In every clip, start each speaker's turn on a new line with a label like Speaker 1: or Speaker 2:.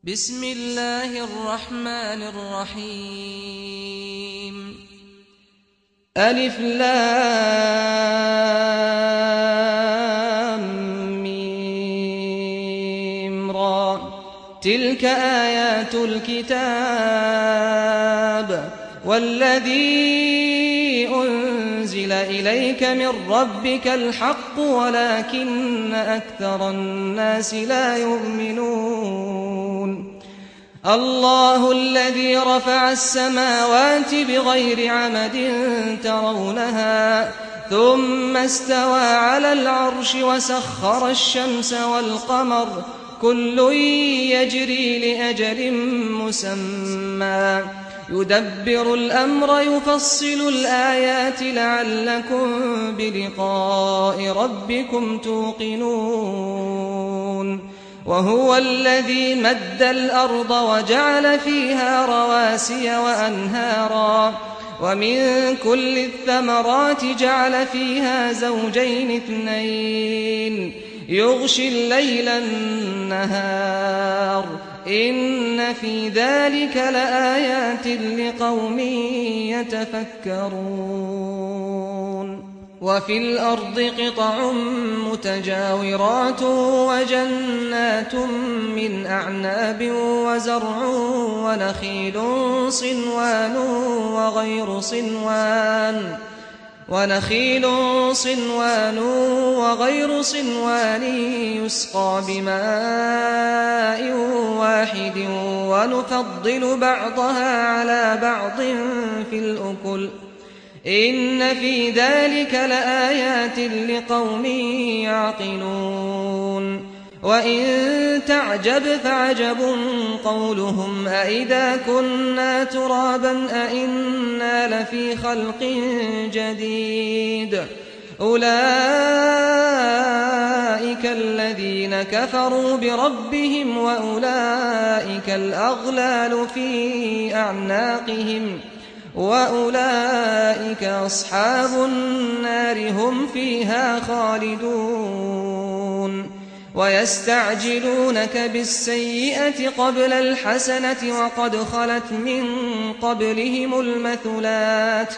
Speaker 1: بسم الله الرحمن الرحيم ألف لام ميم را تلك آيات الكتاب والذي أنزل إليك من ربك الحق ولكن أكثر الناس لا يؤمنون الله الذي رفع السماوات بغير عمد ترونها ثم استوى على العرش وسخر الشمس والقمر كل يجري لأجل مسمى يدبر الأمر يفصل الآيات لعلكم بلقاء ربكم توقنون وهو الذي مد الأرض وجعل فيها رواسي وأنهارا ومن كل الثمرات جعل فيها زوجين اثنين يغشي الليل النهار إن في ذلك لآيات لقوم يتفكرون وفي الأرض قطع متجاورات وجنات من أعناب وزرع ونخيل صنوان وغير صنوان يسقى بماء واحد ونفضل بعضها على بعض في الأكل إن في ذلك لآيات لقوم يعقلون وإن تعجب فعجب قولهم أإذا كنا ترابا أإنا لفي خلق جديد أولئك الذين كفروا بربهم وأولئك الأغلال في أعناقهم وأولئك أصحاب النار هم فيها خالدون ويستعجلونك بالسيئة قبل الحسنة وقد خلت من قبلهم المثلات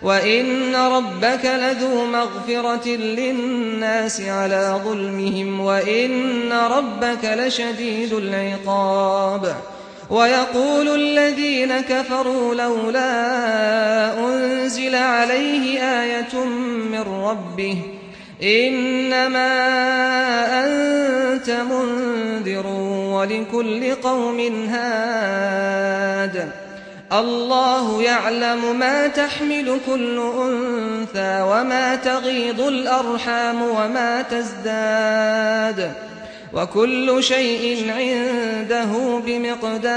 Speaker 1: وإن ربك لذو مغفرة للناس على ظلمهم وإن ربك لشديد العقاب ويقول الذين كفروا لولا أنزل عليه آية من ربه إنما أنت منذر ولكل قوم هاد الله يعلم ما تحمل كل أنثى وما تغيض الأرحام وما تزداد وكل شيء عنده بمقدار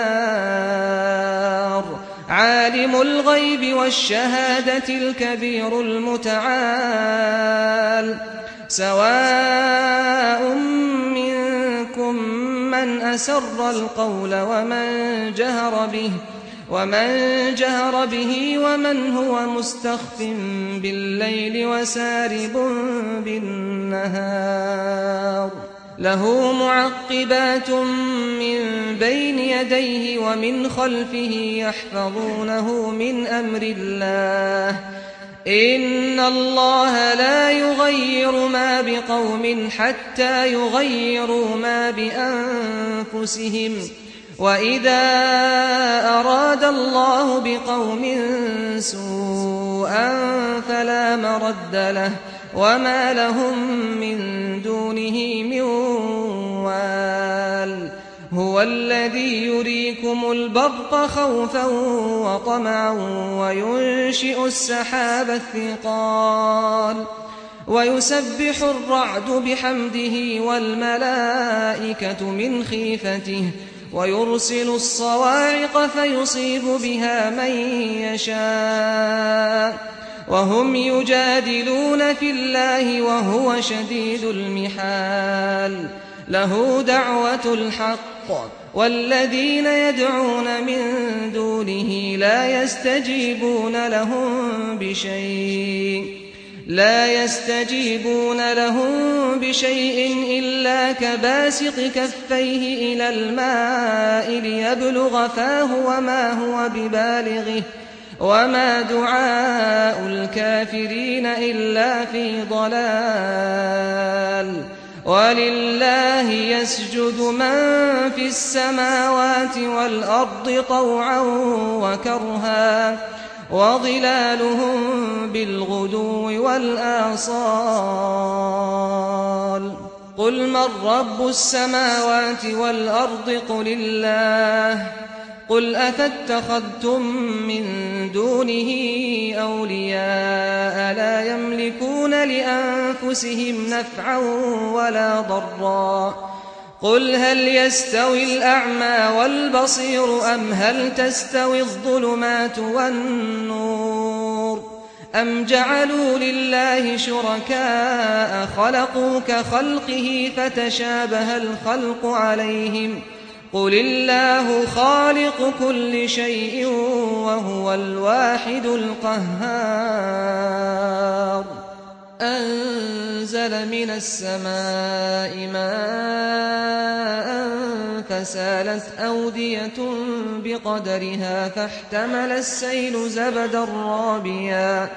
Speaker 1: عالم الغيب والشهادة الكبير المتعال سواء منكم من أسر القول ومن جهر به ومن هو مستخف بالليل وسارب بالنهار له معقبات من بين يديه ومن خلفه يحفظونه من أمر الله إن الله لا يغير ما بقوم حتى يغيروا ما بأنفسهم وإذا أراد الله بقوم سوءا فلا مرد له وما لهم من دونه من وال هو الذي يريكم البرق خوفا وطمعا وينشئ السحاب الثقال ويسبح الرعد بحمده والملائكة من خيفته ويرسل الصواعق فيصيب بها من يشاء وهم يجادلون في الله وهو شديد المحال له دعوة الحق والذين يدعون من دونه لا يستجيبون لهم بشيء لا يستجيبون لهم بشيء إلا كباسط كفيه إلى الماء ليبلغ فاه وما هو ببالغه وما دعاء الكافرين إلا في ضلال ولله يسجد من في السماوات والأرض طوعا وكرها وظلالهم بالغدو والآصال قل من رب السماوات والأرض قل الله قل أفاتخذتم من دونه أولياء لا يملكون لأنفسهم نفعا ولا ضرا قل هل يستوي الأعمى والبصير أم هل تستوي الظلمات والنور أم جعلوا لله شركاء خلقوا كخلقه فتشابه الخلق عليهم قل الله خالق كل شيء وهو الواحد القهار أنزل من السماء ماء فسالت أودية بقدرها فاحتمل السيل زبدا رابيا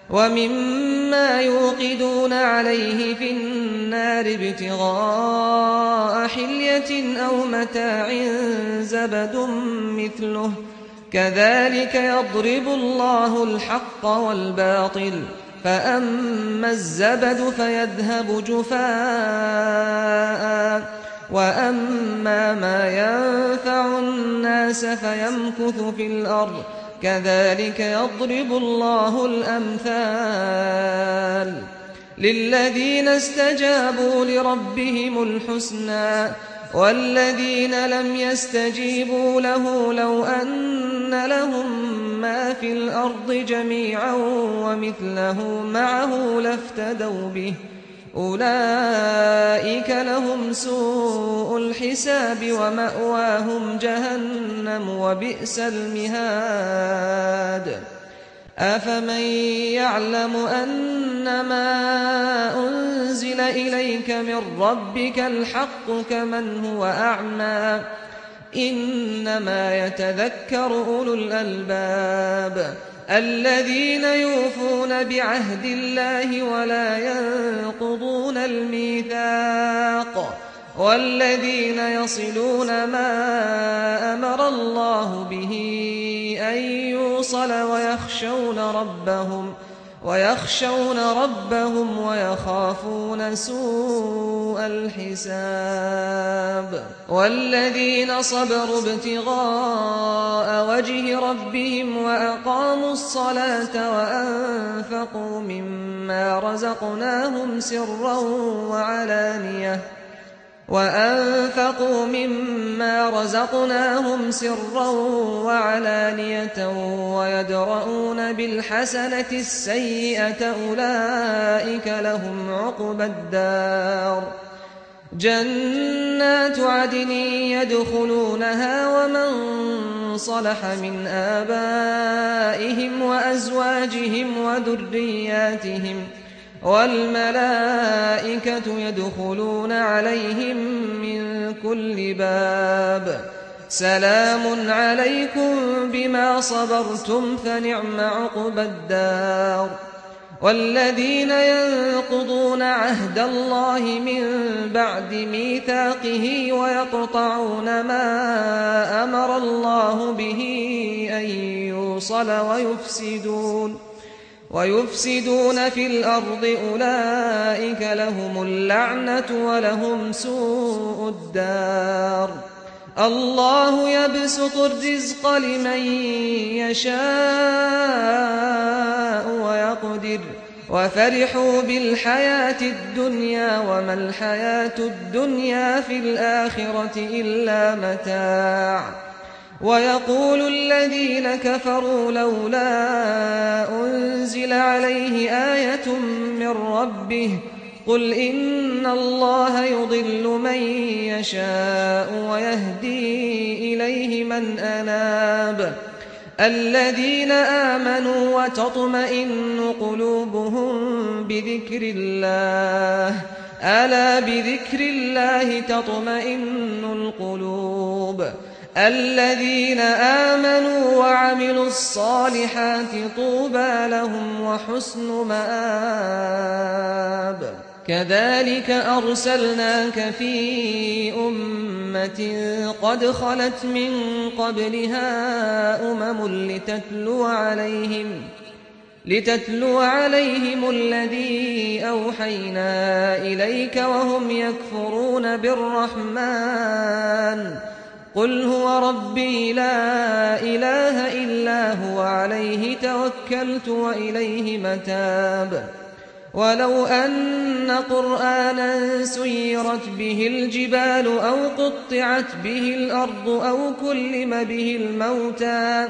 Speaker 1: ومما يوقدون عليه في النار ابتغاء حلية أو متاع زبد مثله كذلك يضرب الله الحق والباطل فأما الزبد فيذهب جفاء وأما ما ينفع الناس فيمكث في الأرض كذلك يضرب الله الأمثال للذين استجابوا لربهم الحسنى والذين لم يستجيبوا له لو أن لهم ما في الأرض جميعا ومثله معه لافتدوا به أولئك لهم سوء الحساب ومأواهم جهنم وبئس المهاد أفمن يعلم أنما أنزل إليك من ربك الحق كمن هو أعمى إنما يتذكر أولو الألباب الذين يوفون بعهد الله ولا ينقضون الميثاق والذين يصلون ما أمر الله به أن يوصل ويخشون ربهم ويخافون سوء الحساب والذين صبروا ابتغاء وجه ربهم وأقاموا الصلاة وأنفقوا مما رزقناهم سرا وعلانية ويدرؤون بالحسنة السيئة أولئك لهم عقبى الدار جنات عدن يدخلونها ومن صلح من آبائهم وأزواجهم وذرياتهم والملائكة يدخلون عليهم من كل باب سلام عليكم بما صبرتم فنعم عقبى الدار والذين ينقضون عهد الله من بعد ميثاقه ويقطعون ما أمر الله به أن يوصل ويفسدون في الأرض أولئك لهم اللعنة ولهم سوء الدار الله يبسط الرزق لمن يشاء ويقدر وفرحوا بالحياة الدنيا وما الحياة الدنيا في الآخرة إلا متاع ويقول الذين كفروا لولا أنزل عليه آية من ربه قل إن الله يضل من يشاء ويهدي إليه من أناب الذين آمنوا وتطمئن قلوبهم بذكر الله ألا بذكر الله تطمئن القلوب الذين آمنوا وعملوا الصالحات طوبى لهم وحسن مآب كذلك أرسلناك في أمة قد خلت من قبلها لتتلو عليهم الذي أوحينا إليك وهم يكفرون بالرحمن قل هو ربي لا إله إلا هو عليه توكلت وإليه متاب ولو أن قرآنا سيرت به الجبال أو قطعت به الأرض أو كلم به الموتى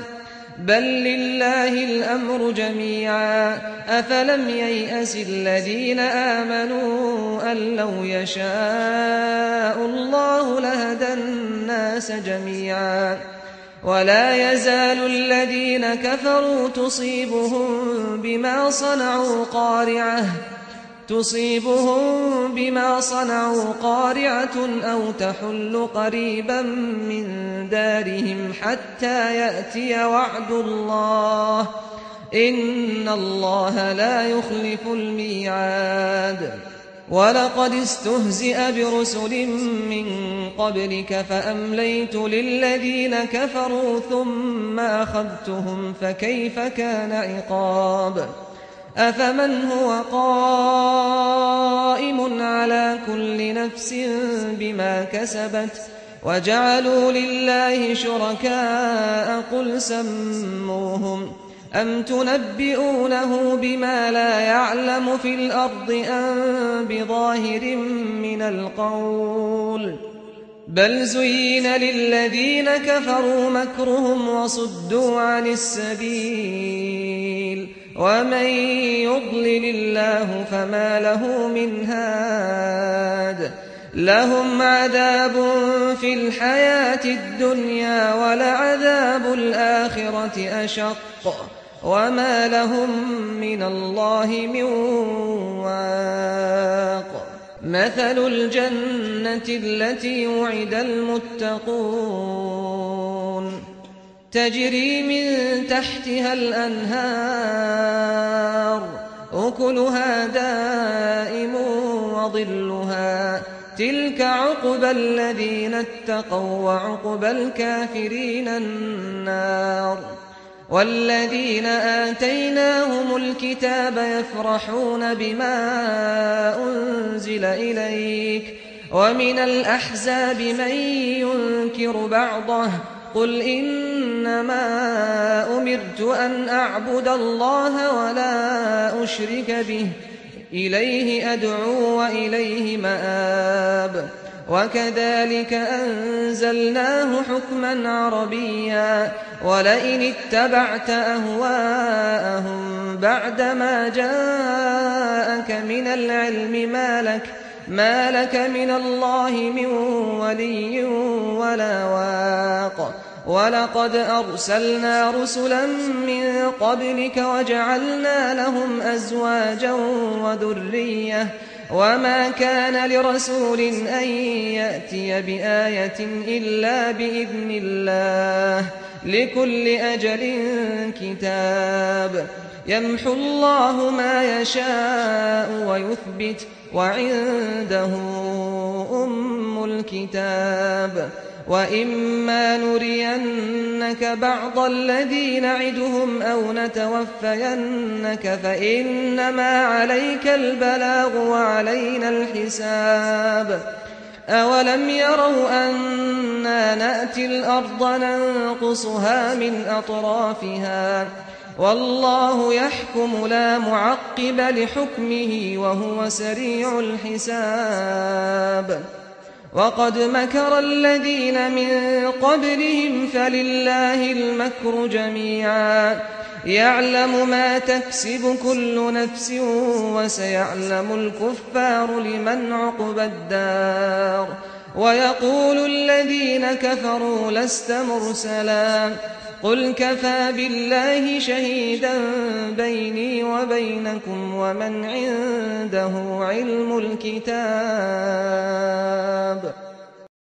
Speaker 1: بل لله الأمر جميعا أفلم ييأس الذين آمنوا أن لو يشاء الله لهدى الناس جميعا ولا يزال الذين كفروا تصيبهم بما صنعوا قارعة أو تحل قريبا من دارهم حتى يأتي وعد الله إن الله لا يخلف الميعاد ولقد استهزئ برسل من قبلك فأمليت للذين كفروا ثم أخذتهم فكيف كان عقاب أفمن هو قائم على كل نفس بما كسبت وجعلوا لله شركاء قل سموهم أم تنبئونه بما لا يعلم في الأرض أم بظاهر من القول بل زين للذين كفروا مكرهم وصدوا عن السبيل ومن يضلل الله فما له من هاد لهم عذاب في الحياة الدنيا ولعذاب الآخرة أشق وما لهم من الله من واق مثل الجنة التي وعد المتقون تجري من تحتها الأنهار أكلها دائم وظلها تلك عقبى الذين اتقوا وعقبى الكافرين النار والذين آتيناهم الكتاب يفرحون بما أنزل إليك ومن الأحزاب من ينكر بعضه قل إنما أمرت أن أعبد الله ولا أشرك به إليه أدعو وإليه مآب وكذلك أنزلناه حكما عربيا ولئن اتبعت أهواءهم بعدما جاءك من العلم ما لك من الله من ولي ولا واق ولقد أرسلنا رسلا من قبلك وجعلنا لهم أزواجا وذرية وما كان لرسول أن يأتي بآية إلا بإذن الله لكل أجل كتاب يمحو الله ما يشاء ويثبت وعنده أم الكتاب وإما نرينك بعض الذي نعدهم أو نتوفينك فإنما عليك البلاغ وعلينا الحساب أولم يروا أنا نأتي الأرض ننقصها من أطرافها والله يحكم لا معقب لحكمه وهو سريع الحساب وقد مكر الذين من قبلهم فلله المكر جميعا يعلم ما تكسب كل نفس وسيعلم الكفار لمن عقبى الدار ويقول الذين كفروا لست مرسلا قل كفى بالله شهيدا بيني وبينكم ومن عنده علم الكتاب